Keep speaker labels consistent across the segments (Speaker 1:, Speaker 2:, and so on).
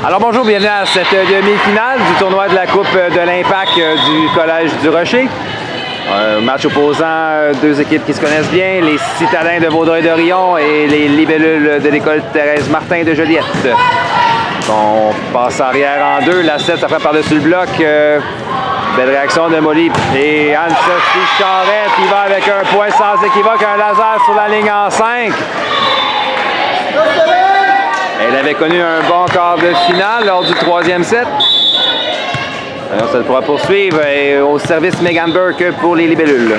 Speaker 1: Alors bonjour, bienvenue à cette demi-finale du tournoi de la Coupe de l'Impact du Collège du Rocher. Un match opposant deux équipes qui se connaissent bien, les Citadins de Vaudreuil-Dorion et les Libellules de l'école Thérèse Martin de Joliette. On passe arrière en deux, la 7, ça frappe par-dessus le bloc. Belle réaction de Molly et Anne-Sophie Charette qui va avec un point sans équivoque, un laser sur la ligne en 5. Elle avait connu un bon quart de finale lors du troisième set. Alors, ça pourra poursuivre et au service Megan Burke pour les Libellules.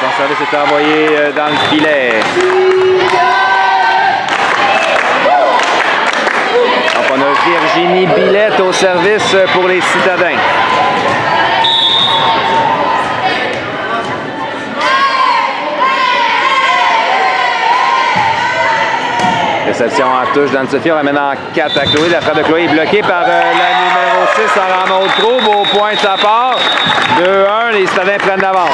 Speaker 1: Son service est envoyé dans le filet. Donc on a Virginie Billette au service pour les Citadins. Réception en touche d'Anne-Sophie, on ramène en 4 à Chloé. La frappe de Chloé est bloquée par la numéro 6, Sarah Maud Proulx. Au point de sa part. 2-1, les Citadins prennent l'avance.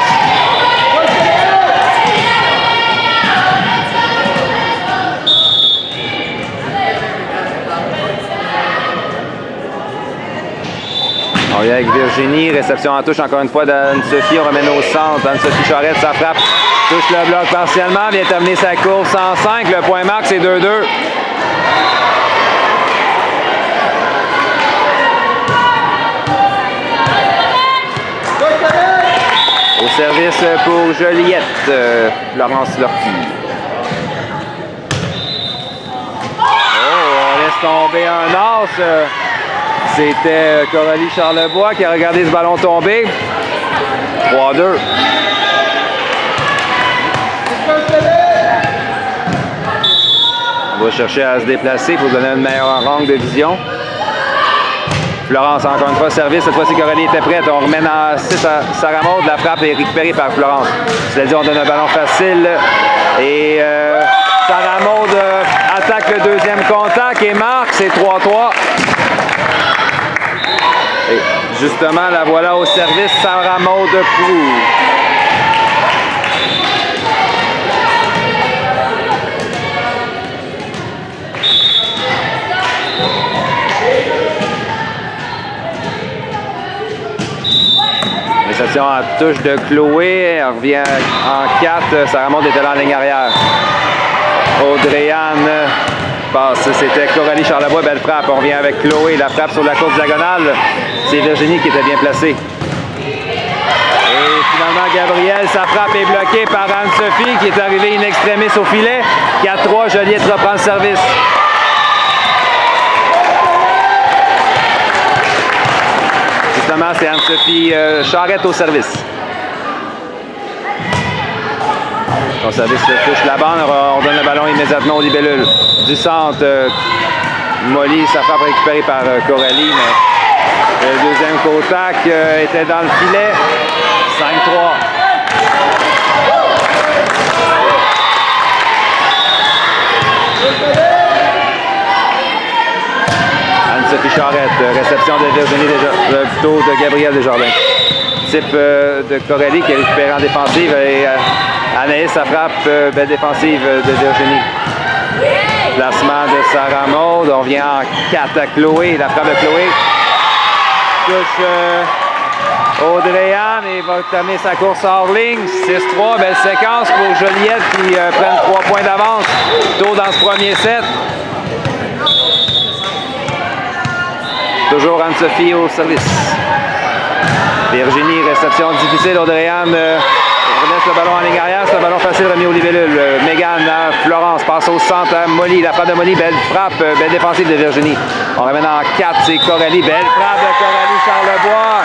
Speaker 1: On vient avec Virginie, réception en touche encore une fois d'Anne-Sophie. On ramène au centre. Anne-Sophie Charette, sa frappe. Touche le bloc partiellement, vient terminer sa course en 5. Le point marque, c'est 2-2. Au service pour Joliette, Florence Lortie. Oh, on laisse tomber un as. C'était Coralie Charlebois qui a regardé ce ballon tomber. 3-2. On va chercher à se déplacer pour donner une meilleure angle de vision. Florence, encore une fois, service. Cette fois-ci, Coralie était prête. On remet en 6 à Sarah Maud. La frappe est récupérée par Florence. C'est-à-dire, on donne un ballon facile. Et Sarah Maud attaque le deuxième contact et marque. C'est 3-3. Et justement, la voilà au service, Sarah Maud Proulx. Réception en touche de Chloé. Elle revient en 4. Sarah Maud était dans la ligne arrière. Audrey-Anne passe. C'était Coralie Charlebois. Belle frappe. On revient avec Chloé. La frappe sur la courte diagonale. C'est Virginie qui était bien placée. Et finalement, Gabrielle, sa frappe est bloquée par Anne-Sophie qui est arrivée in extremis au filet. 4-3. Joliette reprend le service. Justement, c'est Anne-Sophie Charette au service. Son service touche la bande. On donne le ballon immédiatement aux Libellules. Du centre, Molly, sa frappe récupérée par Coralie. Mais le deuxième contact était dans le filet. 5-3. Anne-Sophie Charette, réception de Virginie, plutôt de Gabrielle Desjardins. Type de Coralie qui est récupéré en défensive et Anaïs, sa frappe, belle défensive de Virginie. Placement de Sarah Maud, on vient en 4 à Chloé, la frappe de Chloé. Touche Audrey-Anne et va terminer sa course hors ligne. 6-3, belle séquence pour Joliette qui prennent 3 points d'avance tôt dans ce premier set. Toujours Anne-Sophie au service. Virginie, réception difficile. Audrey-Anne remet le ballon en ligne arrière. C'est un ballon facile remis aux Libellules. Megan, Florence passe au centre. Molly, la frappe de Molly. Belle frappe, belle défensive de Virginie. On ramène en 4, c'est Coralie. Belle frappe de Coralie Charlebois.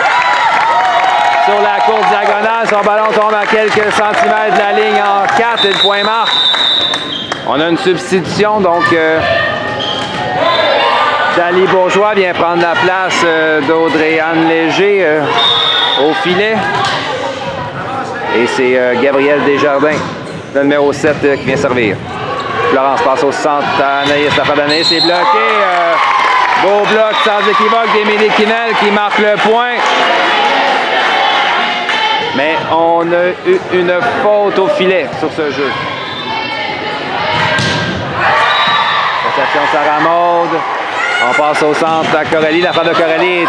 Speaker 1: Sur la courte diagonale, son ballon tombe à quelques centimètres de la ligne en 4 et le point marque. On a une substitution, donc Dali Bourgeois vient prendre la place d'Audrey-Anne Léger au filet. Et c'est Gabrielle Desjardins, le numéro 7, qui vient servir. Florence passe au centre à Anaïs. La frappe d'Anaïs est bloquée. Beau bloc sans équivoque d'Émilie Quinel qui marque le point. Mais on a eu une faute au filet sur ce jeu. Réception passe au centre à Coralie. La frappe de Coralie est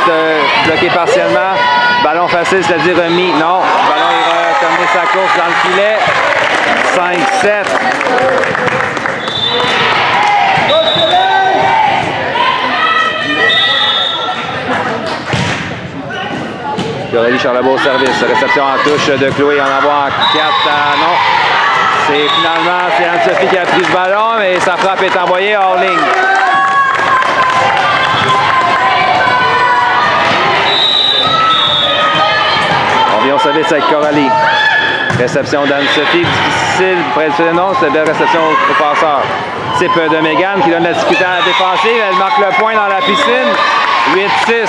Speaker 1: bloquée partiellement. Ballon facile, c'est-à-dire remis. Non, le ballon ira terminer sa course dans le filet. 5-7. Coralie Charlebois au service. Réception en touche de Chloé. On envoie en 4 à... Non. C'est Anne-Sophie qui a pris ce ballon, mais sa frappe est envoyée hors ligne. On vient au service avec Coralie. Réception d'Anne-Sophie. Difficile près du non, c'est une belle réception au passeur. Type de Mégane qui donne la difficulté à la défensive. Elle marque le point dans la piscine. 8-6.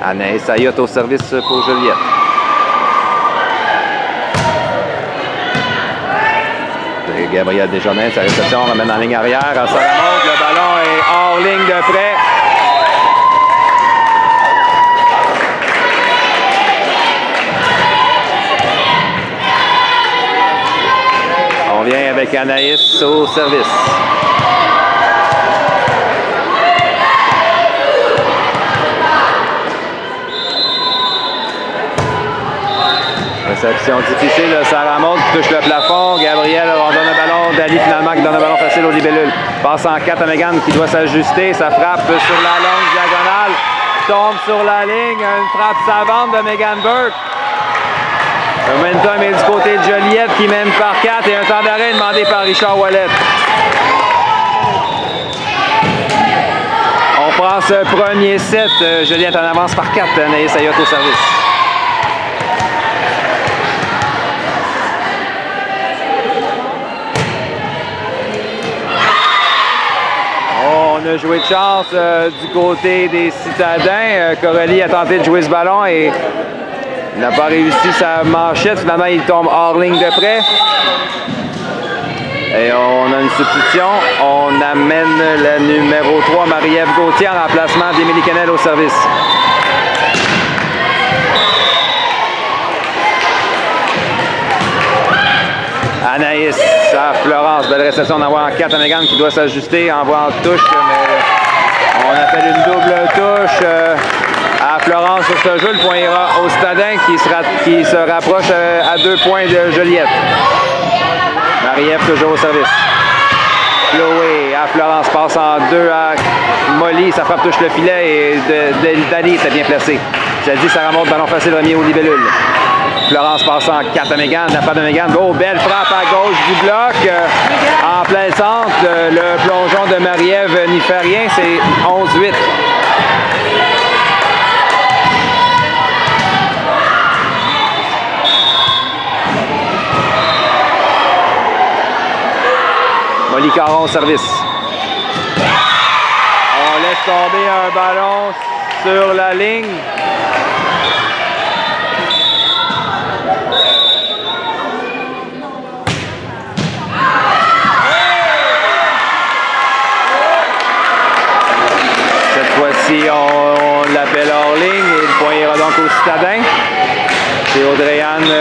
Speaker 1: Anaïs Ayotte au service pour Joliette. Gabriel Desjardins, sa réception ramène en ligne arrière à Saramond. Le ballon est hors ligne de près. On vient avec Anaïs au service. Réception difficile de Saramond qui touche le plafond. Gabriel, on donne un ballon. Dali finalement qui donne un ballon facile au libellule. Passe en 4 à Mégane qui doit s'ajuster. Ça frappe sur la longue diagonale. Tombe sur la ligne. Une frappe savante de Mégane Burke. Le momentum est du côté de Joliette qui mène par 4 et un temps d'arrêt demandé par Richard Ouellet. On prend ce premier set. Joliette en avance par 4. Anaïs Ayotte au service. On a joué de chance du côté des Citadins. Coralie a tenté de jouer ce ballon et n'a pas réussi sa manchette. Finalement, il tombe hors ligne de près. Et on a une substitution. On amène la numéro 3, Marie-Ève Gauthier, en remplacement d'Émilie Kennel au service. Anaïs à Florence. Belle réception. On envoie en 4 à Mégane qui doit s'ajuster. Envoie en touche, mais on appelle une double touche à Florence sur ce jeu. Le point ira au Stadin qui se rapproche à 2 points de Joliette. Marie-Ève toujours au service. Chloé à Florence passe en 2 à Molly. Sa frappe touche le filet et Dali était bien placé. J'ai dit, ça remonte ballon facile remis au libellule. Florence passe en 4 à Mégane. La frappe de Mégane. Oh, belle frappe à gauche du bloc. En plein centre, le plongeon de Marie-Ève n'y fait rien. C'est 11-8. Molly Caron au service. On laisse tomber un ballon sur la ligne. Voici, on l'appelle hors ligne et le point ira donc au Citadin. C'est Audrey-Anne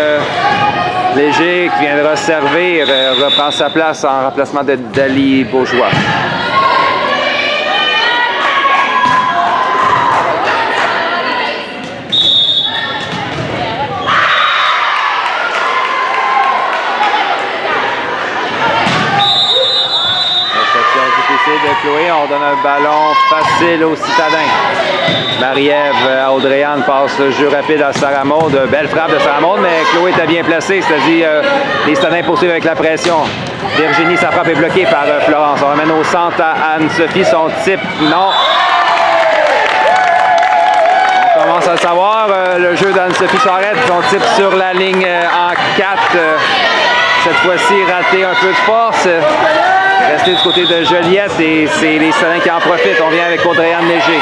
Speaker 1: Léger qui viendra servir, reprend sa place en remplacement de Dali Bourgeois. De Chloé, on donne un ballon facile aux Citadins. Marie-Ève à Audrey-Anne passe le jeu rapide à Sarah Maud. Belle frappe de Sarah Maud, mais Chloé était bien placée, c'est-à-dire les Citadins poursuivent avec la pression. Virginie, sa frappe est bloquée par Florence. On ramène au centre à Anne-Sophie, son type, non. On commence à le savoir, le jeu d'Anne-Sophie Charette, son type sur la ligne en 4. Cette fois-ci, raté un peu de force. Resté du côté de Joliette et c'est les Citadins qui en profitent. On vient avec Audrey-Anne Léger.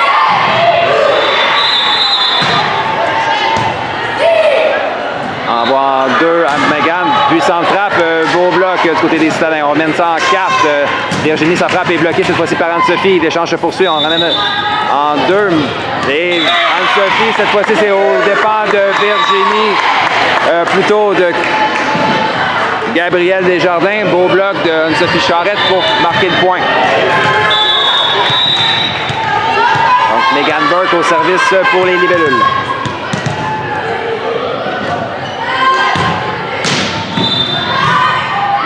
Speaker 1: Envoie en 2 à Mégane, puis puissante frappe, beau bloc du côté des citadins. On mène ça en 4. Virginie, sa frappe est bloquée cette fois-ci par Anne-Sophie. L'échange se poursuit, on ramène en 2. Et Anne-Sophie, cette fois-ci, c'est au départ de Virginie, plutôt de Gabrielle Desjardins. Beau bloc de Anne-Sophie Charette pour marquer le point. Donc, Megan Burke au service pour les libellules.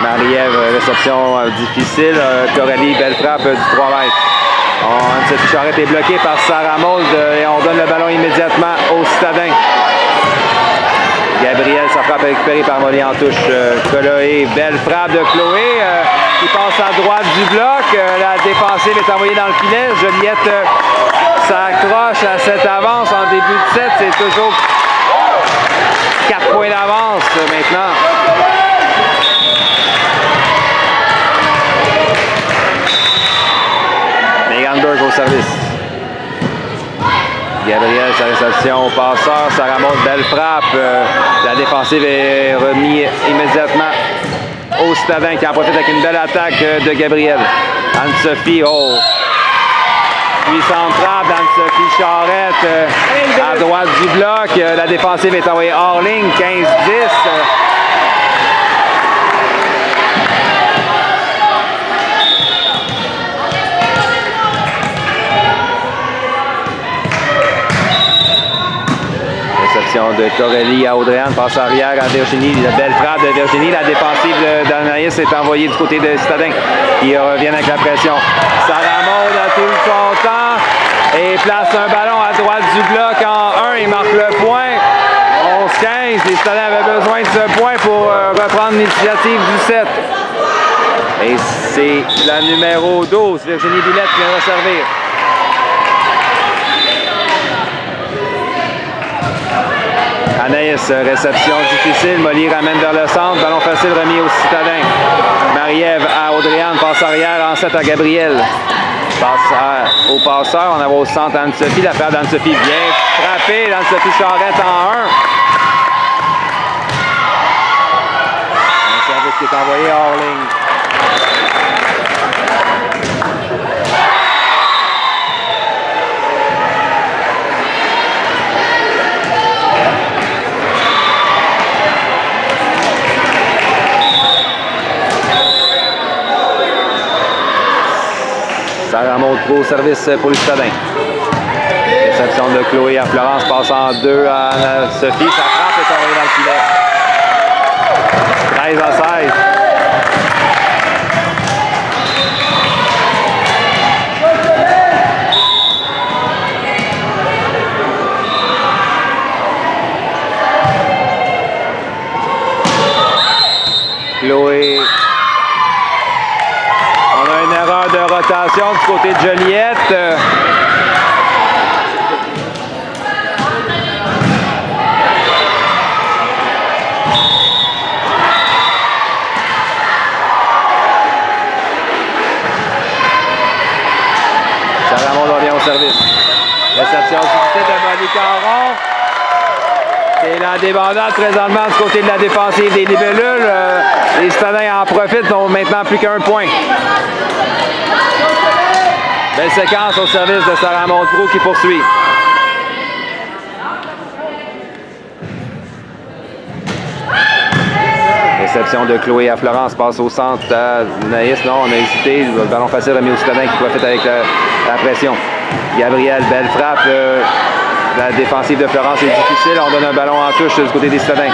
Speaker 1: Marie-Ève, réception difficile. Coralie, belle frappe du 3 mètres. Anne-Sophie Charette est bloquée par Sarah Maud et on donne le ballon immédiatement aux citadins. Gabrielle, sa frappe récupérée par Molly en touche. Chloé, belle frappe de Chloé qui passe à droite du bloc. La défensive est envoyée dans le filet. Joliette s'accroche à cette avance en début de set. C'est toujours 4 points d'avance maintenant. Megan Burke au service. Gabriel, sa réception au passeur. Sarah Maud, belle frappe. La défensive est remise immédiatement au citadin qui en profite avec une belle attaque de Gabriel. Anne-Sophie, oh! Puissante frappe d'Anne-Sophie Charette à droite du bloc. La défensive est envoyée hors ligne, 15-10. De Coralie à Audrey-Anne, passe arrière à Virginie, la belle frappe de Virginie, la défensive d'Anaïs est envoyée du côté de Citadin qui revient avec la pression. Sarah Maud a tout son temps et place un ballon à droite du bloc en 1 et marque le point. 11-15, les Citadins avaient besoin de ce point pour reprendre l'initiative du 7. Et c'est la numéro 12, Virginie Villette, qui vient de servir. Anaïs, réception difficile. Molly ramène vers le centre. Ballon facile remis aux citadins. Marie-Ève à Audrey-Anne. Passe arrière en 7 à Gabrielle. Passe au passeur. On a au centre Anne-Sophie. La frappe d'Anne-Sophie bien frappée. Anne-Sophie Charette en 1. Un service qui est envoyé hors ligne. Sarah Maud au service pour les citadins. Réception de Chloé à Florence, passe en 2 à Anne-Sophie. Sa frappe est envoyée dans le filet. 13-16. Chloé. On a une erreur de rotation du côté de Joliette. Sarah Maud revient au service. Réception difficile de Molly Caron. C'est la débandade présentement du côté de la défensive des libellules. Les citadins en profitent, ont maintenant plus qu'un point. Belle séquence au service de Sarah Maud qui poursuit. Réception de Chloé à Florence, passe au centre à Naïs. Non, on a hésité. Le ballon facile remis aux citadins qui profite avec la pression. Gabrielle, belle frappe. La défensive de Florence est difficile. On donne un ballon en touche du côté des citadins.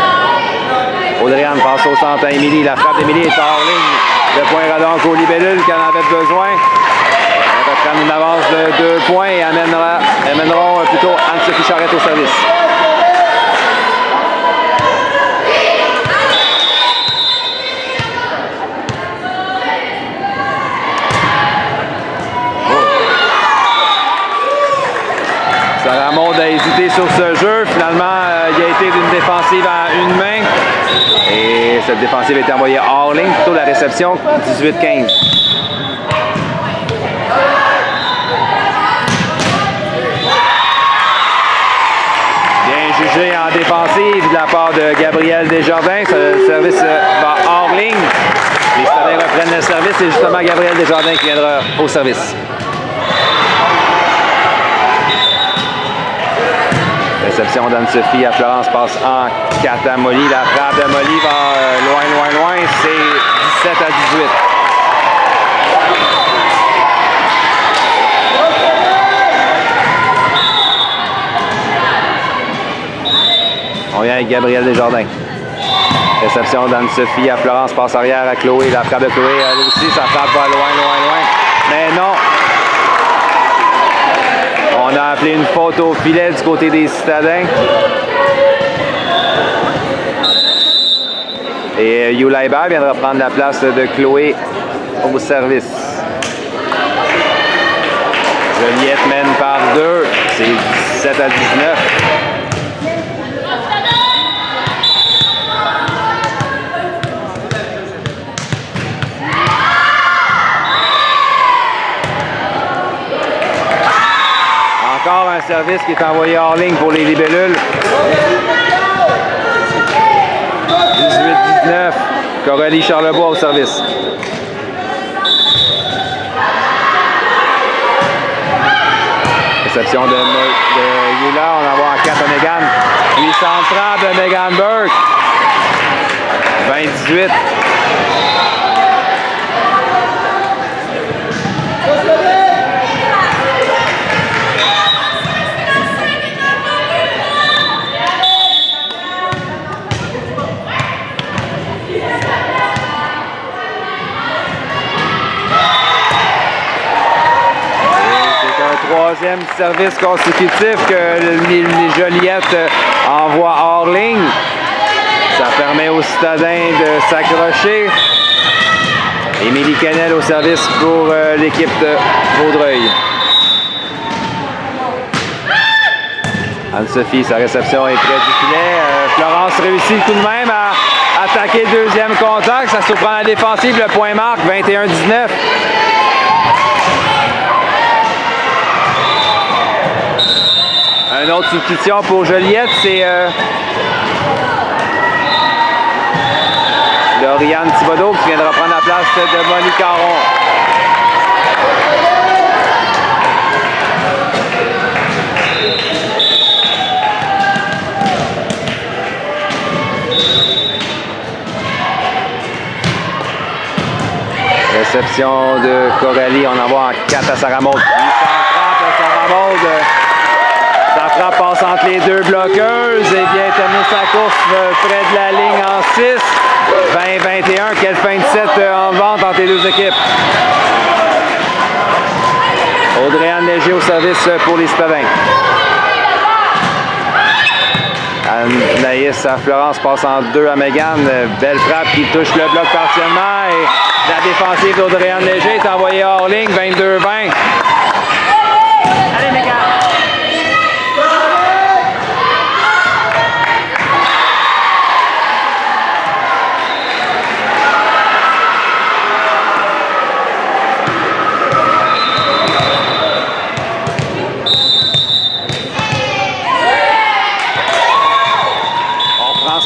Speaker 1: Audrey-Anne passe au centre à Émilie. La frappe d'Émilie est hors ligne. Le point donc aux libellules qui en avaient besoin. On va prendre une avance de 2 points et amèneront plutôt Anne-Sophie Charette au service. Sarah Maud a hésité sur ce jeu. Finalement, il a été d'une défensive à une main. Et cette défensive est envoyée hors ligne. Plutôt la réception, 18-15. Bien jugé en défensive de la part de Gabriel. Gabriel Desjardins. Le service va hors ligne. Les Citadins reprennent le service. C'est justement Gabriel Desjardins qui viendra au service. Réception d'Anne-Sophie à Florence passe en 4 à Molly. La frappe de Molly va loin. C'est 17 à 18. On vient avec Gabriel Desjardins. Réception d'Anne-Sophie à Florence, passe arrière à Chloé. La frappe de Chloé, elle aussi, sa frappe va loin. Mais non. On a appelé une faute au filet du côté des Citadins. Et Yula Hébert viendra prendre la place de Chloé au service. Joliette mène par 2. C'est 17 à 19. Encore un service qui est envoyé hors ligne pour les libellules. 18-19. Coralie Charlebois au service. Réception de Yula. On envoie en 4 à Megan. Puis centrale de Megan Burke. 20-18. Troisième service consécutif que les Joliette envoient hors ligne. Ça permet aux Citadins de s'accrocher. Émilie Canel au service pour l'équipe de Vaudreuil. Anne-Sophie, sa réception est près du filet. Florence réussit le coup de même à attaquer le deuxième contact. Ça surprend la défensive. Le point marque, 21-19. Une autre substitution pour Joliette, c'est Lauriane Thibodeau qui viendra prendre la place de Molly Caron. Réception de Coralie, on envoie en 4 à Sarah Maud. Sarah Maud. Sa frappe passe entre les deux bloqueuses et vient terminer sa course près de la ligne en 6. 20-21. Quelle fin de set en vente entre les deux équipes. Audrey-Anne Léger au service pour les Citadins. Anaïs à Florence passe en 2 à Megan. Belle frappe qui touche le bloc partiellement. Et la défensive d'Audrey-Anne Léger est envoyée hors ligne. 22-20. Allez, Megan!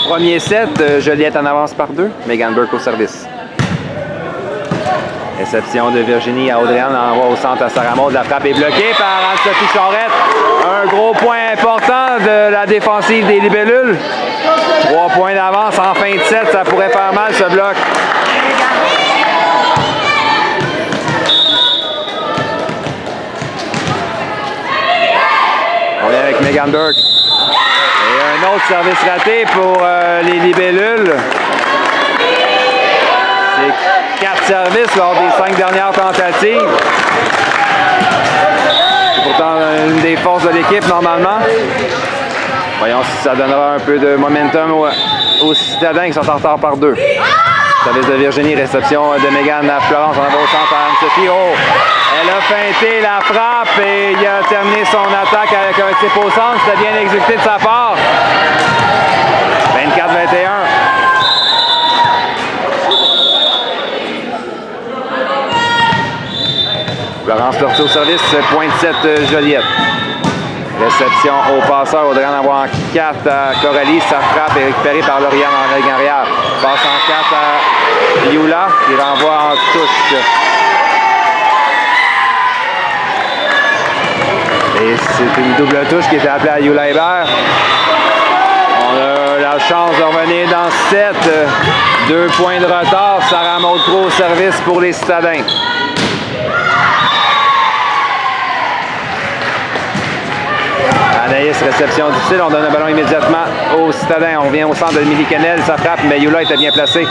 Speaker 1: Premier set, Joliette en avance par 2. Megan Burke au service. Réception de Virginie à Audrey-Anne, envoie au centre à Sarah Maud. La frappe est bloquée par Anne-Sophie Charette. Un gros point important de la défensive des libellules. 3 points d'avance en fin de set, ça pourrait faire mal ce bloc. On vient avec Megan Burke. Et un autre service raté pour les libellules. C'est 4 services lors des 5 dernières tentatives. C'est pourtant une des forces de l'équipe normalement. Voyons si ça donnera un peu de momentum aux Citadins qui sont en retard par 2. Service de Virginie, réception de Megan à Florence. On va au centre à Anne-Sophie. Oh! Elle a feinté la frappe et il a terminé son attaque avec un type au centre. C'était bien exécuté de sa part. 24-21. Florence Lortie au service, point de 7 Joliette. Réception au passeur. Audrey en envoie en 4 à Coralie. Sa frappe est récupérée par Lauriane en règle arrière. Passe en 4 à Yula qui renvoie en touche. Et c'est une double touche qui était appelée à Yula Hébert. On a la chance de revenir dans 7. 2 points de retard. Sarah Maudecroux au service pour les citadins. Anaïs, réception difficile. On donne un ballon immédiatement aux citadins. On revient au centre de Milly Kennel. Ça frappe, mais Yula était bien placé.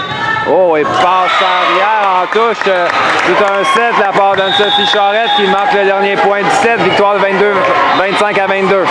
Speaker 1: Oh, et passe en arrière en touche. Tout un set de la part d'Anne-Sophie Charette qui marque le dernier point. 17, victoire de 25 à 22.